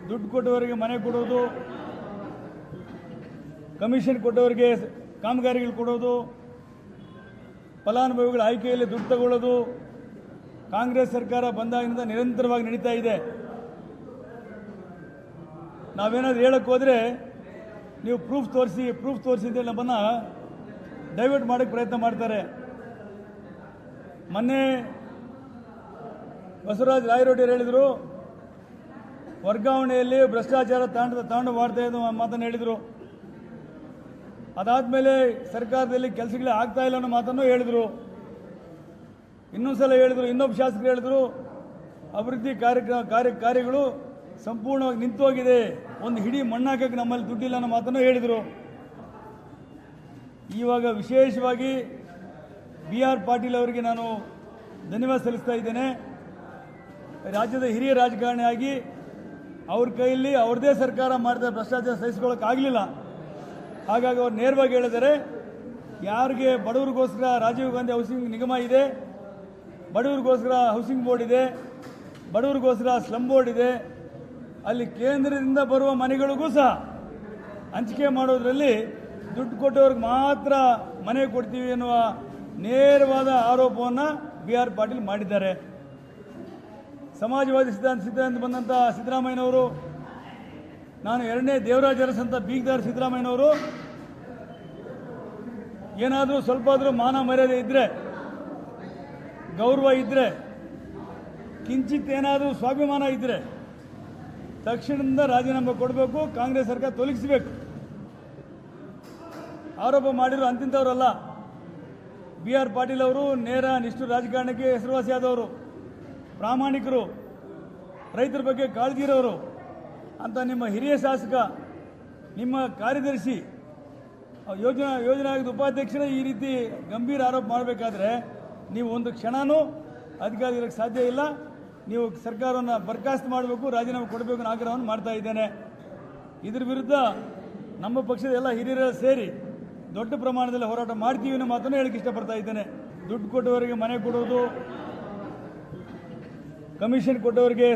ದುಡ್ಡು ಕೊಟ್ಟವರಿಗೆ ಮನೆ ಕೊಡೋದು, ಕಮಿಷನ್ ಕೊಟ್ಟವರಿಗೆ ಕಾಮಗಾರಿಗಳು ಕೊಡೋದು, ಫಲಾನುಭವಿಗಳ ಆಯ್ಕೆಯಲ್ಲಿ ದುಡ್ಡು ತಗೊಳ್ಳೋದು ಕಾಂಗ್ರೆಸ್ ಸರ್ಕಾರ ಬಂದಾಗಿನಿಂದ ನಿರಂತರವಾಗಿ ನಡೀತಾ ಇದೆ. ನಾವೇನಾದ್ರೂ ಹೇಳಕ್ಕೆ ಹೋದರೆ ನೀವು ಪ್ರೂಫ್ ತೋರಿಸಿ ಅಂತ ನಮ್ಮನ್ನು ಡೈವರ್ಟ್ ಮಾಡೋಕ್ಕೆ ಪ್ರಯತ್ನ ಮಾಡ್ತಾರೆ. ಮೊನ್ನೆ ಬಸವರಾಜ ರಾಯರೆಡ್ಡಿ ಹೇಳಿದರು, ವರ್ಗಾವಣೆಯಲ್ಲಿ ಭ್ರಷ್ಟಾಚಾರ ತಾಂಡು ಮಾಡ್ತಾ ಇದ್ದು ಮಾತನ್ನು ಹೇಳಿದರು. ಅದಾದಮೇಲೆ ಸರ್ಕಾರದಲ್ಲಿ ಕೆಲಸಗಳೇ ಆಗ್ತಾ ಇಲ್ಲ ಅನ್ನೋ ಮಾತನ್ನು ಹೇಳಿದರು. ಇನ್ನೊಂದ್ಸಲ ಹೇಳಿದರು, ಇನ್ನೊಬ್ಬ ಶಾಸಕರು ಹೇಳಿದರು, ಅಭಿವೃದ್ಧಿ ಕಾರ್ಯಗಳು ಸಂಪೂರ್ಣವಾಗಿ ನಿಂತೋಗಿದೆ, ಒಂದು ಹಿಡಿ ಮಣ್ಣಾಕಕ್ಕೆ ನಮ್ಮಲ್ಲಿ ದುಡ್ಡಿಲ್ಲ ಅನ್ನೋ ಮಾತನ್ನು ಹೇಳಿದರು. ಇವಾಗ ವಿಶೇಷವಾಗಿ BR ಪಾಟೀಲ್ ಅವರಿಗೆ ನಾನು ಧನ್ಯವಾದ ಸಲ್ಲಿಸ್ತಾ ಇದ್ದೇನೆ. ರಾಜ್ಯದ ಹಿರಿಯ ರಾಜಕಾರಣಿಯಾಗಿ ಅವ್ರ ಕೈಯಲ್ಲಿ ಅವ್ರದೇ ಸರ್ಕಾರ ಮಾಡಿದ ಭ್ರಷ್ಟಾಚಾರ ಸಹಿಸಿಕೊಳ್ಳೋಕ್ಕಾಗಲಿಲ್ಲ. ಹಾಗಾಗಿ ಅವ್ರು ನೇರವಾಗಿ ಹೇಳಿದರೆ, ಯಾರಿಗೆ ಬಡವರಿಗೋಸ್ಕರ ರಾಜೀವ್ ಗಾಂಧಿ ಹೌಸಿಂಗ್ ನಿಗಮ ಇದೆ, ಬಡವರಿಗೋಸ್ಕರ ಹೌಸಿಂಗ್ ಬೋರ್ಡ್ ಇದೆ, ಬಡವರಿಗೋಸ್ಕರ ಸ್ಲಮ್ ಬೋರ್ಡ್ ಇದೆ, ಅಲ್ಲಿ ಕೇಂದ್ರದಿಂದ ಬರುವ ಮನೆಗಳಿಗೂ ಸಹ ಹಂಚಿಕೆ ಮಾಡೋದ್ರಲ್ಲಿ ದುಡ್ಡು ಕೊಟ್ಟವ್ರಿಗೆ ಮಾತ್ರ ಮನೆ ಕೊಡ್ತೀವಿ ಎನ್ನುವ ನೇರವಾದ ಆರೋಪವನ್ನು BR ಪಾಟೀಲ್ ಮಾಡಿದ್ದಾರೆ. ಸಮಾಜವಾದಿ ಸಿದ್ಧಾಂತ ಬಂದಂಥ ಸಿದ್ದರಾಮಯ್ಯನವರು, ನಾನು ಎರಡನೇ ದೇವರಾಜ ಅರಸ್ ಅಂತ ಬೀಗ್ದಾರ್ ಸಿದ್ದರಾಮಯ್ಯನವರು, ಏನಾದರೂ ಸ್ವಲ್ಪ ಆದರೂ ಮಾನ ಮರ್ಯಾದೆ ಇದ್ದರೆ, ಗೌರವ ಇದ್ದರೆ, ಕಿಂಚಿತ್ ಏನಾದರೂ ಸ್ವಾಭಿಮಾನ ಇದ್ದರೆ ತಕ್ಷಣದಿಂದ ರಾಜೀನಾಮೆ ಕೊಡಬೇಕು, ಕಾಂಗ್ರೆಸ್ ಸರ್ಕಾರ ತೊಲಗಿಸಬೇಕು. ಆರೋಪ ಮಾಡಿರೋ ಅಂತಿಂಥವರಲ್ಲ. BR ಪಾಟೀಲ್ ಅವರು ನೇರ ನಿಷ್ಠುರ ರಾಜಕಾರಣಕ್ಕೆ ಹೆಸರುವಾಸಿಯಾದವರು, ಪ್ರಾಮಾಣಿಕರು, ರೈತರ ಬಗ್ಗೆ ಕಾಳಜಿ ಇರೋರು ಅಂತ ನಿಮ್ಮ ಹಿರಿಯ ಶಾಸಕ, ನಿಮ್ಮ ಕಾರ್ಯದರ್ಶಿ, ಯೋಜನಾ ಆಯೋಗದ ಉಪಾಧ್ಯಕ್ಷರೇ ಈ ರೀತಿ ಗಂಭೀರ ಆರೋಪ ಮಾಡಬೇಕಾದ್ರೆ ನೀವು ಒಂದು ಕ್ಷಣನೂ ಅಧಿಕಾರ ಇರೋಕ್ಕೆ ಸಾಧ್ಯ ಇಲ್ಲ. ನೀವು ಸರ್ಕಾರವನ್ನು ಬರ್ಖಾಸ್ತು ಮಾಡಬೇಕು, ರಾಜೀನಾಮೆ ಕೊಡಬೇಕು ಅನ್ನೋ ಆಗ್ರಹವನ್ನು ಮಾಡ್ತಾ ಇದ್ದೇನೆ. ಇದ್ರ ವಿರುದ್ಧ ನಮ್ಮ ಪಕ್ಷದ ಎಲ್ಲ ಹಿರಿಯರೆಲ್ಲ ಸೇರಿ ದೊಡ್ಡ ಪ್ರಮಾಣದಲ್ಲಿ ಹೋರಾಟ ಮಾಡ್ತೀವಿ ಅನ್ನೋ ಮಾತನ್ನು ಹೇಳಕ್ಕೆ ಇಷ್ಟಪಡ್ತಾ ಇದ್ದೇನೆ. ದುಡ್ಡು ಕೊಟ್ಟವರಿಗೆ ಮನೆ ಕೊಡೋದು, ಕಮಿಷನ್ ಕೊಟ್ಟವರಿಗೆ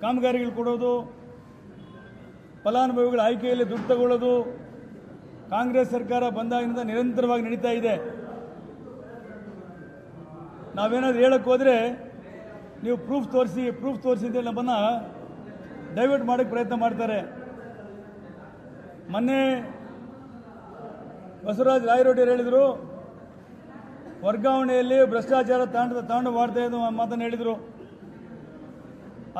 ಕಾಮಗಾರಿಗಳು ಕೊಡೋದು, ಫಲಾನುಭವಿಗಳ ಆಯ್ಕೆಯಲ್ಲಿ ದುಡ್ಡು ತಗೊಳ್ಳೋದು ಕಾಂಗ್ರೆಸ್ ಸರ್ಕಾರ ಬಂದಾಗಿನಿಂದ ನಿರಂತರವಾಗಿ ನಡೀತಾ ಇದೆ. ನಾವೇನಾದ್ರೂ ಹೇಳಕ್ಕೆ ಹೋದರೆ ನೀವು ಪ್ರೂಫ್ ತೋರಿಸಿ ಅಂತ ನಮ್ಮನ್ನು ಡೈವರ್ಟ್ ಮಾಡೋಕ್ಕೆ ಪ್ರಯತ್ನ ಮಾಡ್ತಾರೆ. ಮೊನ್ನೆ ಬಸವರಾಜ ರಾಯರೆಡ್ಡಿ ಹೇಳಿದರು, ವರ್ಗಾವಣೆಯಲ್ಲಿ ಭ್ರಷ್ಟಾಚಾರ ತಾಂಡು ಮಾಡ್ತಾ ಇದ್ದು ಮಾತನ್ನು ಹೇಳಿದರು.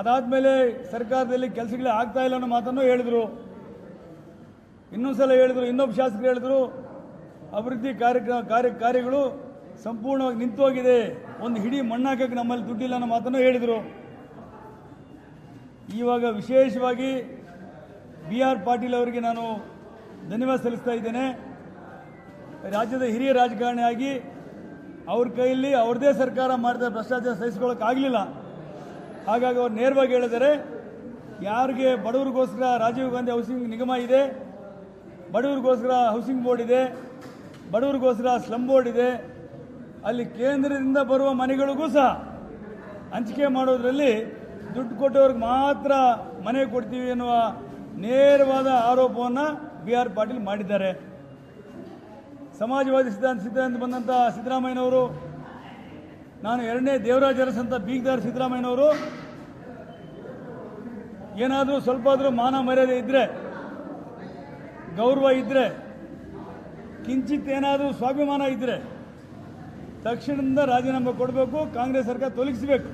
ಅದಾದಮೇಲೆ ಸರ್ಕಾರದಲ್ಲಿ ಕೆಲಸಗಳೇ ಆಗ್ತಾ ಇಲ್ಲ ಅನ್ನೋ ಮಾತನ್ನು ಹೇಳಿದರು. ಇನ್ನೊಂದ್ಸಲ ಹೇಳಿದರು, ಇನ್ನೊಬ್ಬ ಶಾಸಕರು ಹೇಳಿದರು, ಅಭಿವೃದ್ಧಿ ಕಾರ್ಯಗಳು ಸಂಪೂರ್ಣವಾಗಿ ನಿಂತೋಗಿದೆ, ಒಂದು ಹಿಡಿ ಮಣ್ಣಾಕಕ್ಕೆ ನಮ್ಮಲ್ಲಿ ದುಡ್ಡಿಲ್ಲ ಅನ್ನೋ ಮಾತನ್ನು ಹೇಳಿದರು. ಇವಾಗ ವಿಶೇಷವಾಗಿ BR ಪಾಟೀಲ್ ಅವರಿಗೆ ನಾನು ಧನ್ಯವಾದ ಸಲ್ಲಿಸ್ತಾ ಇದ್ದೇನೆ. ರಾಜ್ಯದ ಹಿರಿಯ ರಾಜಕಾರಣಿಯಾಗಿ ಅವ್ರ ಕೈಯಲ್ಲಿ ಅವ್ರದೇ ಸರ್ಕಾರ ಮಾಡಿದ ಭ್ರಷ್ಟಾಚಾರ ಸಹಿಸಿಕೊಳ್ಳೋಕ್ಕಾಗಲಿಲ್ಲ. ಹಾಗಾಗಿ ಅವ್ರು ನೇರವಾಗಿ ಹೇಳಿದರೆ, ಯಾರಿಗೆ ಬಡವರಿಗೋಸ್ಕರ ರಾಜೀವ್ ಗಾಂಧಿ ಹೌಸಿಂಗ್ ನಿಗಮ ಇದೆ, ಬಡವರಿಗೋಸ್ಕರ ಹೌಸಿಂಗ್ ಬೋರ್ಡ್ ಇದೆ, ಬಡವರಿಗೋಸ್ಕರ ಸ್ಲಮ್ ಬೋರ್ಡ್ ಇದೆ, ಅಲ್ಲಿ ಕೇಂದ್ರದಿಂದ ಬರುವ ಮನೆಗಳಿಗೂ ಸಹ ಹಂಚಿಕೆ ಮಾಡೋದ್ರಲ್ಲಿ ದುಡ್ಡು ಕೊಟ್ಟವ್ರಿಗೆ ಮಾತ್ರ ಮನೆ ಕೊಡ್ತೀವಿ ಎನ್ನುವ ನೇರವಾದ ಆರೋಪವನ್ನು BR ಪಾಟೀಲ್ ಮಾಡಿದ್ದಾರೆ. ಸಮಾಜವಾದಿ ಸಿದ್ಧಾಂತ ಬಂದಂಥ ಸಿದ್ದರಾಮಯ್ಯನವರು, ನಾನು ಎರಡನೇ ದೇವರಾಜ ಅರಸ್ ಅಂತ ಬೀಗ್ದಾರ್ ಸಿದ್ದರಾಮಯ್ಯನವರು, ಏನಾದರೂ ಸ್ವಲ್ಪ ಆದರೂ ಮಾನ ಮರ್ಯಾದೆ ಇದ್ದರೆ, ಗೌರವ ಇದ್ದರೆ, ಕಿಂಚಿತ್ ಏನಾದರೂ ಸ್ವಾಭಿಮಾನ ಇದ್ದರೆ ತಕ್ಷಣದಿಂದ ರಾಜೀನಾಮೆ ಕೊಡಬೇಕು, ಕಾಂಗ್ರೆಸ್ ಸರ್ಕಾರ ತೊಲಗಿಸಬೇಕು.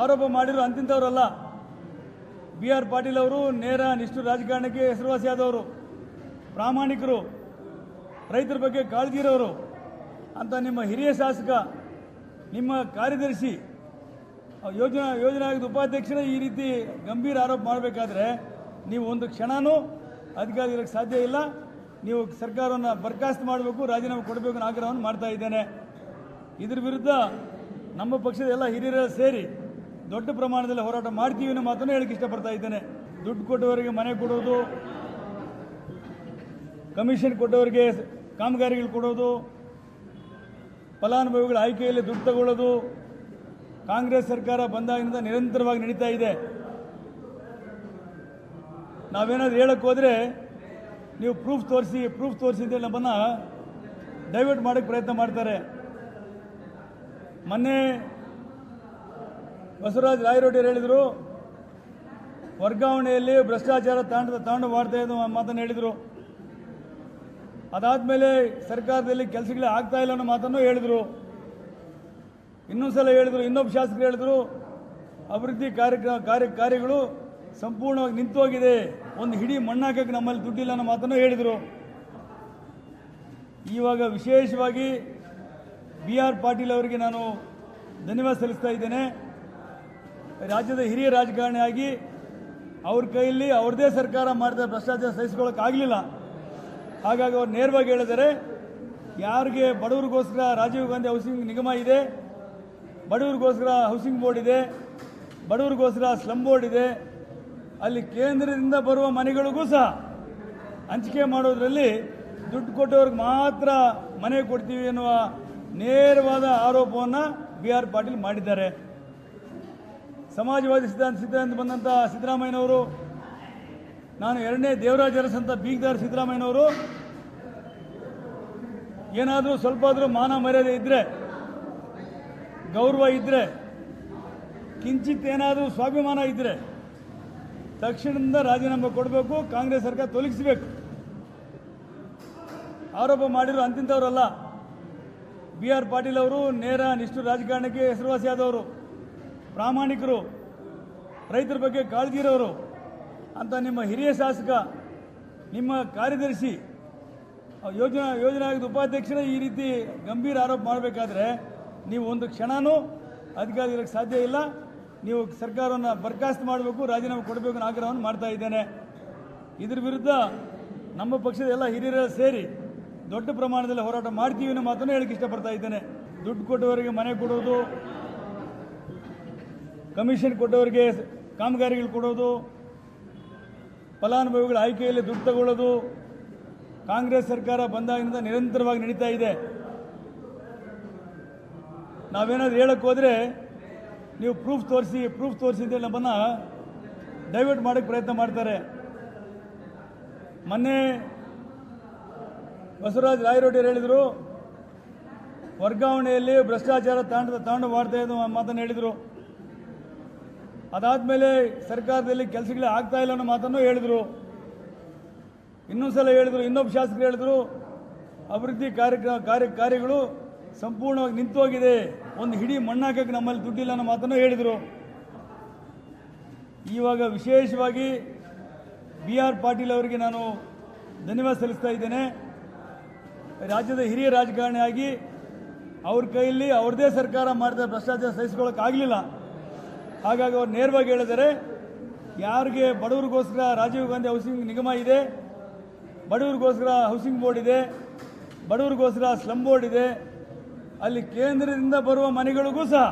ಆರೋಪ ಮಾಡಿರೋ ಅಂತಿಂಥವರಲ್ಲ. BR ಪಾಟೀಲ್ ಅವರು ನೇರ ನಿಷ್ಠುರ ರಾಜಕಾರಣಕ್ಕೆ ಹೆಸರುವಾಸಿಯಾದವರು, ಪ್ರಾಮಾಣಿಕರು, ರೈತರ ಬಗ್ಗೆ ಕಾಳಜಿ ಇರೋರು ಅಂತ ನಿಮ್ಮ ಹಿರಿಯ ಶಾಸಕ, ನಿಮ್ಮ ಕಾರ್ಯದರ್ಶಿ, ಯೋಜನಾ ಆಯೋಗದ ಉಪಾಧ್ಯಕ್ಷರೇ ಈ ರೀತಿ ಗಂಭೀರ ಆರೋಪ ಮಾಡಬೇಕಾದ್ರೆ ನೀವು ಒಂದು ಕ್ಷಣನೂ ಅಧಿಕಾರ ಇರೋಕ್ಕೆ ಸಾಧ್ಯ ಇಲ್ಲ. ನೀವು ಸರ್ಕಾರವನ್ನು ಬರ್ಖಾಸ್ತು ಮಾಡಬೇಕು, ರಾಜೀನಾಮೆ ಕೊಡಬೇಕು ಅನ್ನೋ ಆಗ್ರಹವನ್ನು ಮಾಡ್ತಾ ಇದ್ದೇನೆ. ಇದ್ರ ವಿರುದ್ಧ ನಮ್ಮ ಪಕ್ಷದ ಎಲ್ಲ ಹಿರಿಯರೆಲ್ಲ ಸೇರಿ ದೊಡ್ಡ ಪ್ರಮಾಣದಲ್ಲಿ ಹೋರಾಟ ಮಾಡ್ತೀವಿ ಅನ್ನೋ ಮಾತನ್ನು ಹೇಳಕ್ಕೆ ಇಷ್ಟಪಡ್ತಾ ಇದ್ದೇನೆ. ದುಡ್ಡು ಕೊಟ್ಟವರಿಗೆ ಮನೆ ಕೊಡೋದು, ಕಮಿಷನ್ ಕೊಟ್ಟವರಿಗೆ ಕಾಮಗಾರಿಗಳು ಕೊಡೋದು, ಫಲಾನುಭವಿಗಳ ಆಯ್ಕೆಯಲ್ಲಿ ದುಡ್ಡು ತಗೊಳ್ಳೋದು ಕಾಂಗ್ರೆಸ್ ಸರ್ಕಾರ ಬಂದಾಗಿನಿಂದ ನಿರಂತರವಾಗಿ ನಡೀತಾ ಇದೆ. ನಾವೇನಾದ್ರು ಹೇಳಕ್ಕೆ ಹೋದರೆ ನೀವು ಪ್ರೂಫ್ ತೋರಿಸಿ ಅಂತೇಳಿ ನಮ್ಮನ್ನು ಡೈವರ್ಟ್ ಮಾಡೋಕ್ಕೆ ಪ್ರಯತ್ನ ಮಾಡ್ತಾರೆ. ಮೊನ್ನೆ ಬಸವರಾಜ ರಾಯರೆಡ್ಡಿ ಹೇಳಿದರು, ವರ್ಗಾವಣೆಯಲ್ಲಿ ಭ್ರಷ್ಟಾಚಾರ ತಾಂಡು ಮಾಡ್ತಾ ಇದ್ದು ಮಾತನ್ನು ಹೇಳಿದರು. ಅದಾದಮೇಲೆ ಸರ್ಕಾರದಲ್ಲಿ ಕೆಲಸಗಳೇ ಆಗ್ತಾ ಇಲ್ಲ ಅನ್ನೋ ಮಾತನ್ನು ಹೇಳಿದರು. ಇನ್ನೊಂದ್ಸಲ ಹೇಳಿದರು, ಇನ್ನೊಬ್ಬ ಶಾಸಕರು ಹೇಳಿದರು, ಅಭಿವೃದ್ಧಿ ಕಾರ್ಯಗಳು ಸಂಪೂರ್ಣವಾಗಿ ನಿಂತೋಗಿದೆ, ಒಂದು ಹಿಡಿ ಮಣ್ಣಾಕಕ್ಕೆ ನಮ್ಮಲ್ಲಿ ದುಡ್ಡಿಲ್ಲ ಅನ್ನೋ ಮಾತನ್ನು ಹೇಳಿದರು. ಇವಾಗ ವಿಶೇಷವಾಗಿ BR ಪಾಟೀಲ್ ಅವರಿಗೆ ನಾನು ಧನ್ಯವಾದ ಸಲ್ಲಿಸ್ತಾ ಇದ್ದೇನೆ. ರಾಜ್ಯದ ಹಿರಿಯ ರಾಜಕಾರಣಿಯಾಗಿ ಅವ್ರ ಕೈಯಲ್ಲಿ ಅವ್ರದೇ ಸರ್ಕಾರ ಮಾಡಿದ ಭ್ರಷ್ಟಾಚಾರ ಸಹಿಸಿಕೊಳ್ಳೋಕ್ಕಾಗಲಿಲ್ಲ. ಹಾಗಾಗಿ ಅವ್ರು ನೇರವಾಗಿ ಹೇಳಿದರೆ, ಯಾರಿಗೆ ಬಡವರಿಗೋಸ್ಕರ ರಾಜೀವ್ ಗಾಂಧಿ ಹೌಸಿಂಗ್ ನಿಗಮ ಇದೆ, ಬಡವರಿಗೋಸ್ಕರ ಹೌಸಿಂಗ್ ಬೋರ್ಡ್ ಇದೆ, ಬಡವರಿಗೋಸ್ಕರ ಸ್ಲಮ್ ಬೋರ್ಡ್ ಇದೆ, ಅಲ್ಲಿ ಕೇಂದ್ರದಿಂದ ಬರುವ ಮನೆಗಳಿಗೂ ಸಹ ಹಂಚಿಕೆ ಮಾಡೋದ್ರಲ್ಲಿ ದುಡ್ಡು ಕೊಟ್ಟವ್ರಿಗೆ ಮಾತ್ರ ಮನೆ ಕೊಡ್ತೀವಿ ಎನ್ನುವ ನೇರವಾದ ಆರೋಪವನ್ನು BR ಪಾಟೀಲ್ ಮಾಡಿದ್ದಾರೆ. ಸಮಾಜವಾದಿ ಸಿದ್ಧಾಂತ ಬಂದಂಥ ಸಿದ್ದರಾಮಯ್ಯನವರು, ನಾನು ಎರಡನೇ ದೇವರಾಜ ಅರಸ್ ಅಂತ ಬೀಗ್ದಾರ್ ಸಿದ್ದರಾಮಯ್ಯನವರು, ಏನಾದರೂ ಸ್ವಲ್ಪ ಆದರೂ ಮಾನ ಮರ್ಯಾದೆ ಇದ್ದರೆ, ಗೌರವ ಇದ್ದರೆ, ಕಿಂಚಿತ್ ಏನಾದರೂ ಸ್ವಾಭಿಮಾನ ಇದ್ದರೆ ತಕ್ಷಣದಿಂದ ರಾಜೀನಾಮೆ ಕೊಡಬೇಕು, ಕಾಂಗ್ರೆಸ್ ಸರ್ಕಾರ ತೊಲಗಿಸಬೇಕು. ಆರೋಪ ಮಾಡಿರೋ ಅಂತಿಂಥವರಲ್ಲ. BR ಪಾಟೀಲ್ ಅವರು ನೇರ ನಿಷ್ಠುರ ರಾಜಕಾರಣಕ್ಕೆ ಹೆಸರುವಾಸಿಯಾದವರು, ಪ್ರಾಮಾಣಿಕರು, ರೈತರ ಬಗ್ಗೆ ಕಾಳಜಿ ಇರೋರು ಅಂತ ನಿಮ್ಮ ಹಿರಿಯ ಶಾಸಕ, ನಿಮ್ಮ ಕಾರ್ಯದರ್ಶಿ, ಯೋಜನಾ ಆಯೋಗದ ಉಪಾಧ್ಯಕ್ಷರೇ ಈ ರೀತಿ ಗಂಭೀರ ಆರೋಪ ಮಾಡಬೇಕಾದ್ರೆ ನೀವು ಒಂದು ಕ್ಷಣನೂ ಅಧಿಕಾರ ಇರೋಕ್ಕೆ ಸಾಧ್ಯ ಇಲ್ಲ. ನೀವು ಸರ್ಕಾರವನ್ನು ಬರ್ಖಾಸ್ತು ಮಾಡಬೇಕು, ರಾಜೀನಾಮೆ ಕೊಡಬೇಕು ಅನ್ನೋ ಆಗ್ರಹವನ್ನು ಮಾಡ್ತಾ ಇದ್ದೇನೆ. ಇದ್ರ ವಿರುದ್ಧ ನಮ್ಮ ಪಕ್ಷದ ಎಲ್ಲ ಹಿರಿಯರ ಸೇರಿ ದೊಡ್ಡ ಪ್ರಮಾಣದಲ್ಲಿ ಹೋರಾಟ ಮಾಡ್ತೀವಿ ಅನ್ನೋ ಮಾತನ್ನು ಹೇಳಕ್ಕೆ ಇಷ್ಟಪಡ್ತಾ ಇದ್ದೇನೆ. ದುಡ್ಡು ಕೊಟ್ಟವರಿಗೆ ಮನೆ ಕೊಡೋದು, ಕಮಿಷನ್ ಕೊಟ್ಟವರಿಗೆ ಕಾಮಗಾರಿಗಳು ಕೊಡೋದು, ಫಲಾನುಭವಿಗಳ ಆಯ್ಕೆಯಲ್ಲಿ ದುಡ್ಡು ತಗೊಳ್ಳೋದು ಕಾಂಗ್ರೆಸ್ ಸರ್ಕಾರ ಬಂದಾಗಿನಿಂದ ನಿರಂತರವಾಗಿ ನಡೀತಾ ಇದೆ. ನಾವೇನಾದ್ರು ಹೇಳಕ್ಕೆ ಹೋದರೆ ನೀವು ಪ್ರೂಫ್ ತೋರಿಸಿ ಅಂತೇಳಿ ನಮ್ಮನ್ನು ಡೈವರ್ಟ್ ಮಾಡೋಕ್ಕೆ ಪ್ರಯತ್ನ ಮಾಡ್ತಾರೆ. ಮೊನ್ನೆ ಬಸವರಾಜ ರಾಯರೆಡ್ಡಿ ಹೇಳಿದರು, ವರ್ಗಾವಣೆಯಲ್ಲಿ ಭ್ರಷ್ಟಾಚಾರ ತಾಂಡು ಮಾಡ್ತಾ ಇದ್ದು ಮಾತನ್ನು ಹೇಳಿದರು. ಅದಾದಮೇಲೆ ಸರ್ಕಾರದಲ್ಲಿ ಕೆಲಸಗಳೇ ಆಗ್ತಾ ಇಲ್ಲ ಅನ್ನೋ ಮಾತನ್ನು ಹೇಳಿದರು. ಇನ್ನೊಂದ್ಸಲ ಹೇಳಿದರು, ಇನ್ನೊಬ್ಬ ಶಾಸಕರು ಹೇಳಿದರು, ಅಭಿವೃದ್ಧಿ ಕಾರ್ಯಗಳು ಸಂಪೂರ್ಣವಾಗಿ ನಿಂತೋಗಿದೆ, ಒಂದು ಹಿಡಿ ಮಣ್ಣಾಕಕ್ಕೆ ನಮ್ಮಲ್ಲಿ ದುಡ್ಡಿಲ್ಲ ಅನ್ನೋ ಮಾತನ್ನು ಹೇಳಿದರು. ಇವಾಗ ವಿಶೇಷವಾಗಿ BR ಪಾಟೀಲ್ ಅವರಿಗೆ ನಾನು ಧನ್ಯವಾದ ಸಲ್ಲಿಸ್ತಾ ಇದ್ದೇನೆ. ರಾಜ್ಯದ ಹಿರಿಯ ರಾಜಕಾರಣಿಯಾಗಿ ಅವ್ರ ಕೈಯಲ್ಲಿ ಅವ್ರದೇ ಸರ್ಕಾರ ಮಾಡಿದ ಭ್ರಷ್ಟಾಚಾರ ಸಹಿಸಿಕೊಳ್ಳೋಕ್ಕಾಗಲಿಲ್ಲ. ಹಾಗಾಗಿ ಅವ್ರು ನೇರವಾಗಿ ಹೇಳಿದರೆ, ಯಾರಿಗೆ ಬಡವರಿಗೋಸ್ಕರ ರಾಜೀವ್ ಗಾಂಧಿ ಹೌಸಿಂಗ್ ನಿಗಮ ಇದೆ, ಬಡವರಿಗೋಸ್ಕರ ಹೌಸಿಂಗ್ ಬೋರ್ಡ್ ಇದೆ, ಬಡವರಿಗೋಸ್ಕರ ಸ್ಲಮ್ ಬೋರ್ಡ್ ಇದೆ, ಅಲ್ಲಿ ಕೇಂದ್ರದಿಂದ ಬರುವ ಮನೆಗಳಿಗೂ ಸಹ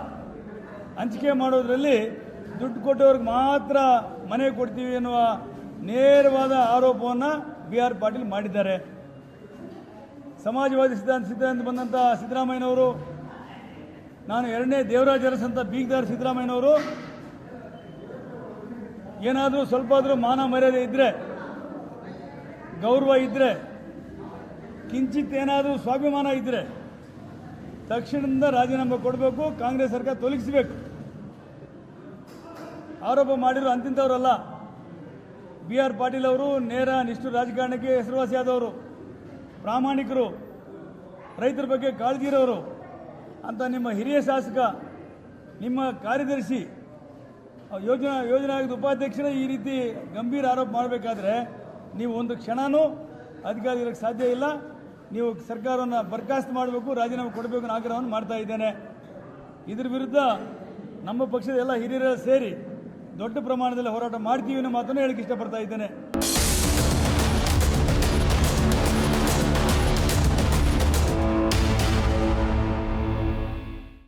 ಹಂಚಿಕೆ ಮಾಡೋದ್ರಲ್ಲಿ ದುಡ್ಡು ಕೊಟ್ಟವ್ರಿಗೆ ಮಾತ್ರ ಮನೆ ಕೊಡ್ತೀವಿ ಎನ್ನುವ ನೇರವಾದ ಆರೋಪವನ್ನು BR ಪಾಟೀಲ್ ಮಾಡಿದ್ದಾರೆ. ಸಮಾಜವಾದಿ ಸಿದ್ಧಾಂತ ಬಂದಂಥ ಸಿದ್ದರಾಮಯ್ಯನವರು, ನಾನು ಎರಡನೇ ದೇವರಾಜ ಅರಸ್ ಅಂತ ಬೀಗ್ದಾರ್ ಸಿದ್ದರಾಮಯ್ಯನವರು, ಏನಾದರೂ ಸ್ವಲ್ಪ ಆದರೂ ಮಾನ ಮರ್ಯಾದೆ ಇದ್ದರೆ, ಗೌರವ ಇದ್ದರೆ, ಕಿಂಚಿತ್ ಏನಾದರೂ ಸ್ವಾಭಿಮಾನ ಇದ್ದರೆ ತಕ್ಷಣದಿಂದ ರಾಜೀನಾಮೆ ಕೊಡಬೇಕು, ಕಾಂಗ್ರೆಸ್ ಸರ್ಕಾರ ತೊಲಗಿಸಬೇಕು. ಆರೋಪ ಮಾಡಿರೋ ಅಂತಿಂಥವರಲ್ಲ. BR ಪಾಟೀಲ್ ಅವರು ನೇರ ನಿಷ್ಠುರ ರಾಜಕಾರಣಕ್ಕೆ ಹೆಸರುವಾಸಿಯಾದವರು, ಪ್ರಾಮಾಣಿಕರು, ರೈತರ ಬಗ್ಗೆ ಕಾಳಜಿ ಇರೋರು ಅಂತ ನಿಮ್ಮ ಹಿರಿಯ ಶಾಸಕ, ನಿಮ್ಮ ಕಾರ್ಯದರ್ಶಿ, ಯೋಜನಾ ಆಯೋಗದ ಉಪಾಧ್ಯಕ್ಷರೇ ಈ ರೀತಿ ಗಂಭೀರ ಆರೋಪ ಮಾಡಬೇಕಾದ್ರೆ ನೀವು ಒಂದು ಕ್ಷಣನೂ ಅಧಿಕಾರ ಇರೋಕ್ಕೆ ಸಾಧ್ಯ ಇಲ್ಲ. ನೀವು ಸರ್ಕಾರವನ್ನು ಬರ್ಖಾಸ್ತು ಮಾಡಬೇಕು, ರಾಜೀನಾಮೆ ಕೊಡಬೇಕು ಅನ್ನೋ ಆಗ್ರಹವನ್ನು ಮಾಡ್ತಾ ಇದ್ದೇನೆ. ಇದ್ರ ವಿರುದ್ಧ ನಮ್ಮ ಪಕ್ಷದ ಎಲ್ಲ ಹಿರಿಯರ ಸೇರಿ ದೊಡ್ಡ ಪ್ರಮಾಣದಲ್ಲಿ ಹೋರಾಟ ಮಾಡ್ತೀವಿ ಅನ್ನೋ ಮಾತನ್ನು ಹೇಳಕ್ಕೆ ಇಷ್ಟಪಡ್ತಾ ಇದ್ದೇನೆ.